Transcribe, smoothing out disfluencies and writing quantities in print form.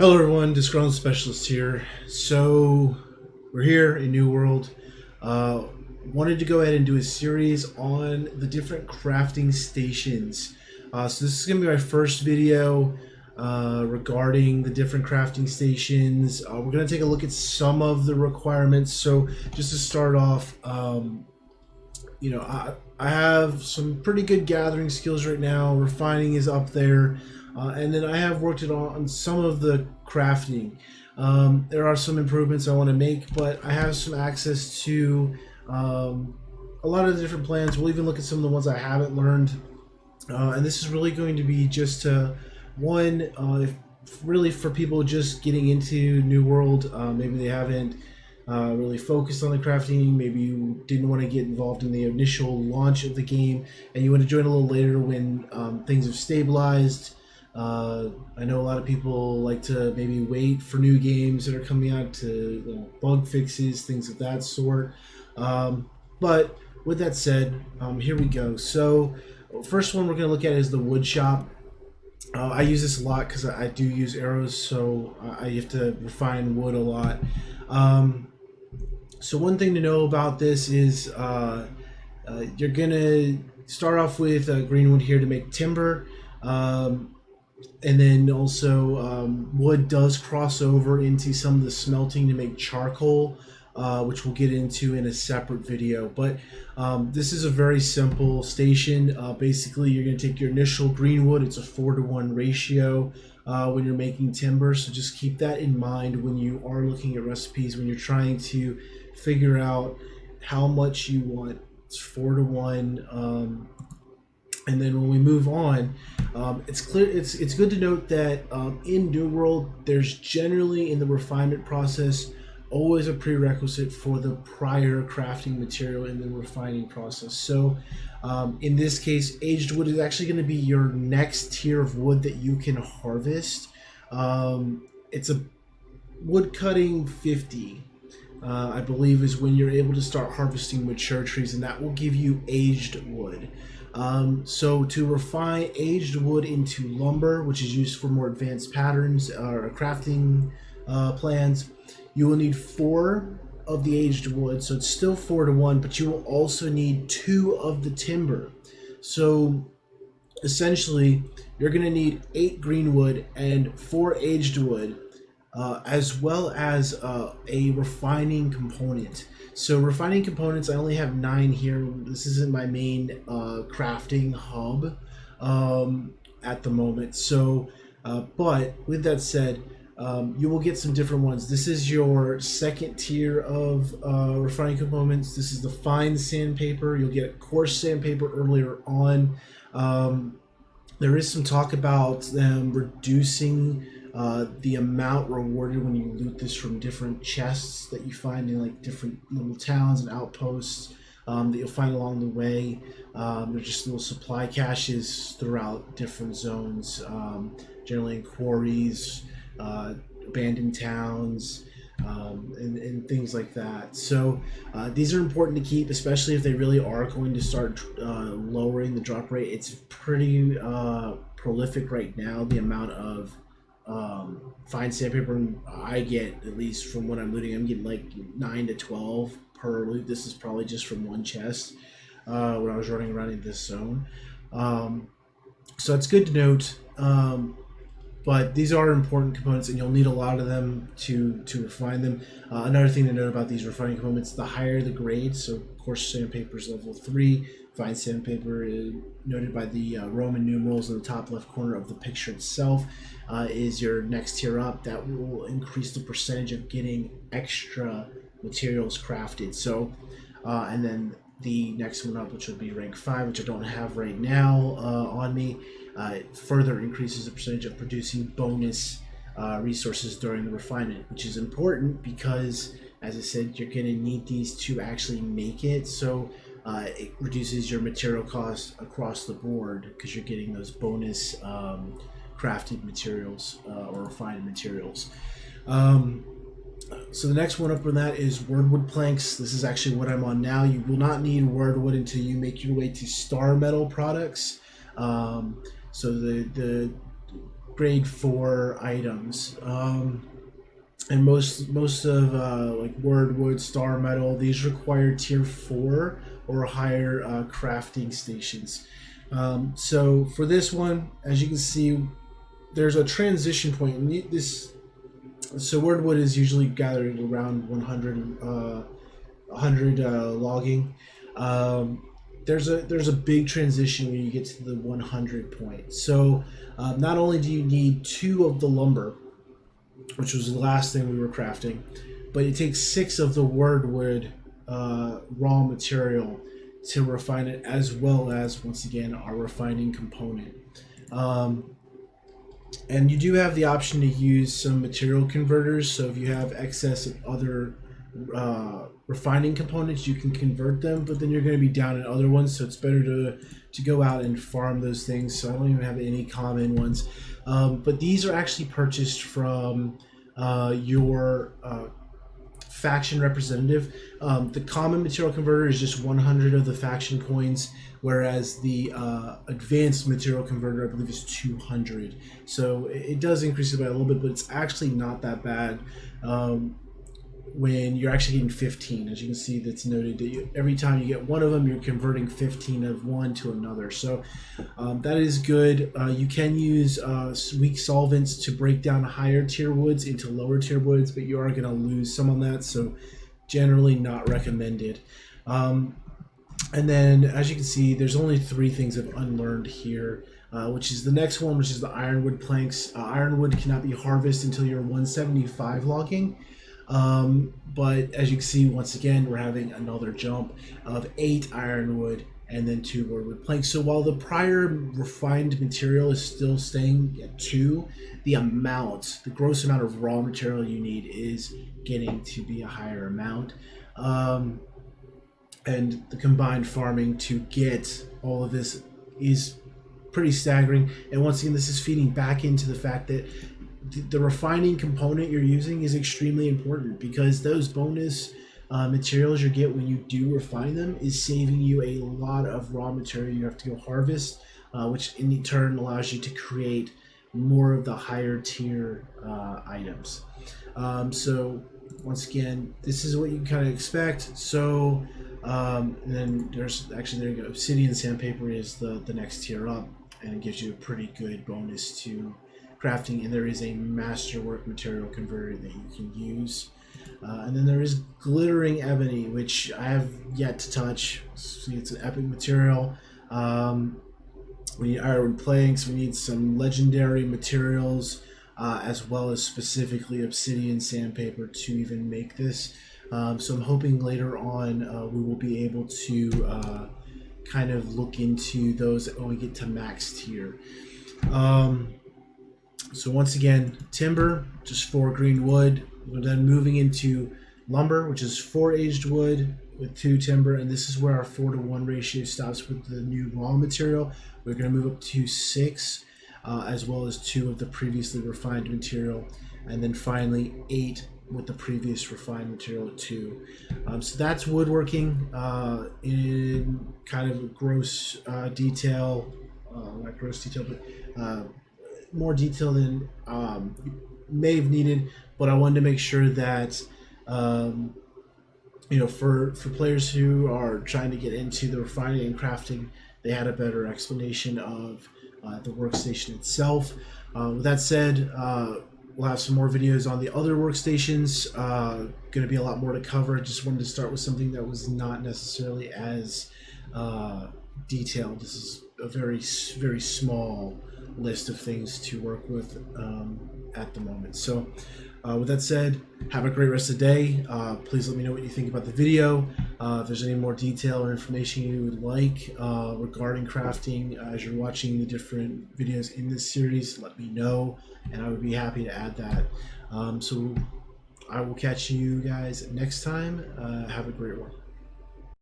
Hello everyone, Disgruntled Specialist here. So we're here in New World. Uh, Wanted to go ahead and do a series on the different crafting stations. So this is going to be my first video regarding the different crafting stations. We're going to take a look at some of the requirements. So just to start off, I have some pretty good gathering skills right now. Refining is up there. And then I have worked it on some of the crafting. There are some improvements I want to make, but I have some access to a lot of the different plans. We'll even look at some of the ones I haven't learned. And this is really going to be just really for people just getting into New World. Maybe they haven't really focused on the crafting. Maybe you didn't want to get involved in the initial launch of the game, and you want to join a little later when things have stabilized. I know a lot of people like to maybe wait for new games that are coming out to bug fixes, things of that sort. But with that said, here we go. So first one we're going to look at is the wood shop. I use this a lot because I do use arrows, so I have to refine wood a lot. So one thing to know about this is you're going to start off with green wood here to make timber. And then also wood does cross over into some of the smelting to make charcoal, which we'll get into in a separate video. But this is a very simple station. Basically, you're going to take your initial green wood. It's a 4-to-1 ratio when you're making timber. So just keep that in mind when you are looking at recipes, when you're trying to figure out how much you want. It's 4-to-1. And then when we move on, it's good to note that in New World, there's generally in the refinement process always a prerequisite for the prior crafting material in the refining process. So in this case, aged wood is actually going to be your next tier of wood that you can harvest. It's a wood cutting 50. I believe is when you're able to start harvesting mature trees, and that will give you aged wood. So to refine aged wood into lumber, which is used for more advanced patterns or crafting plans, you will need 4 of the aged wood. So it's still 4-to-1, but you will also need 2 of the timber. So essentially, you're going to need 8 green wood and 4 aged wood, as well as a refining component. So refining components, I only have 9 here. This isn't my main crafting hub at the moment. So, but with that said, you will get some different ones. This is your second tier of refining components. This is the fine sandpaper. You'll get coarse sandpaper earlier on. There is some talk about them reducing the amount rewarded when you loot this from different chests that you find in like different little towns and outposts that you'll find along the way. They're just little supply caches throughout different zones, generally in quarries, abandoned towns, and things like that. So these are important to keep, especially if they really are going to start lowering the drop rate. It's pretty prolific right now, the amount of fine sandpaper I get, at least from what I'm looting. I'm getting like 9 to 12 per loot. This is probably just from one chest when I was running around in this zone. So it's good to note. But these are important components, and you'll need a lot of them to refine them. Another thing to note about these refining components, the higher the grade, so coarse sandpaper is level 3, fine sandpaper is noted by the Roman numerals in the top left corner of the picture itself, is your next tier up. That will increase the percentage of getting extra materials crafted. So, and then the next one up, which would be rank 5, which I don't have right now on me, further increases the percentage of producing bonus resources during the refinement, which is important because, as I said, you're going to need these to actually make it. So it reduces your material costs across the board because you're getting those bonus crafted materials or refined materials. So the next one up on that is Wormwood Planks. This is actually what I'm on now. You will not need Wormwood until you make your way to Star Metal products. So the grade 4 items. And most of like Wormwood, Star Metal, these require tier 4 or higher crafting stations. So for this one, as you can see, there's a transition point. And so Wormwood is usually gathered around 100 logging. There's a big transition when you get to the 100 point. So not only do you need 2 of the lumber, which was the last thing we were crafting, but it takes 6 of the Wormwood raw material to refine it, as well as, once again, our refining component. And you do have the option to use some material converters, so if you have excess of other refining components, you can convert them, but then you're going to be down in other ones, so it's better to go out and farm those things. So I don't even have any common ones, but these are actually purchased from your faction representative. The common material converter is just 100 of the faction coins, whereas the advanced material converter, I believe, is 200. So it does increase it by a little bit, but it's actually not that bad. When you're actually getting 15, as you can see, that's noted that every time you get one of them, you're converting 15 of one to another. So that is good. You can use weak solvents to break down higher tier woods into lower tier woods, but you are going to lose some on that, so generally not recommended. And then, as you can see, there's only 3 things I've unlearned here, which is the next one, which is the Ironwood Planks. Ironwood cannot be harvested until you're 175 logging. But as you can see, once again, we're having another jump of 8 ironwood and then 2 woodwood planks. So while the prior refined material is still staying at 2, the gross amount of raw material you need is getting to be a higher amount. And the combined farming to get all of this is pretty staggering. And once again, this is feeding back into the fact that the refining component you're using is extremely important, because those bonus materials you get when you do refine them is saving you a lot of raw material you have to go harvest, which in turn allows you to create more of the higher tier items. So once again, this is what you can kind of expect. So and then there's actually, there you go, obsidian sandpaper is the next tier up, and it gives you a pretty good bonus to crafting, and there is a masterwork material converter that you can use. And then there is glittering ebony, which I have yet to touch. See, it's an epic material. We need ironwood planks, we need some legendary materials, as well as specifically obsidian sandpaper to even make this. So I'm hoping later on we will be able to kind of look into those when we get to max tier. So once again, timber, just 4 green wood. We're then moving into lumber, which is 4 aged wood with 2 timber, and this is where our 4-to-1 ratio stops with the new raw material. We're going to move up to 6, as well as 2 of the previously refined material, and then finally 8 with the previous refined material at 2. So that's woodworking in kind of gross detail, not gross detail, but more detail than you may have needed, but I wanted to make sure that for players who are trying to get into the refining and crafting, they had a better explanation of the workstation itself. With that said, we'll have some more videos on the other workstations. Going to be a lot more to cover. Just wanted to start with something that was not necessarily as detailed. This is a very, very small list of things to work with at the moment. So with that said, have a great rest of the day. Please let me know what you think about the video. If there's any more detail or information you would like regarding crafting as you're watching the different videos in this series, let me know, and I would be happy to add that. So I will catch you guys next time. Have a great one.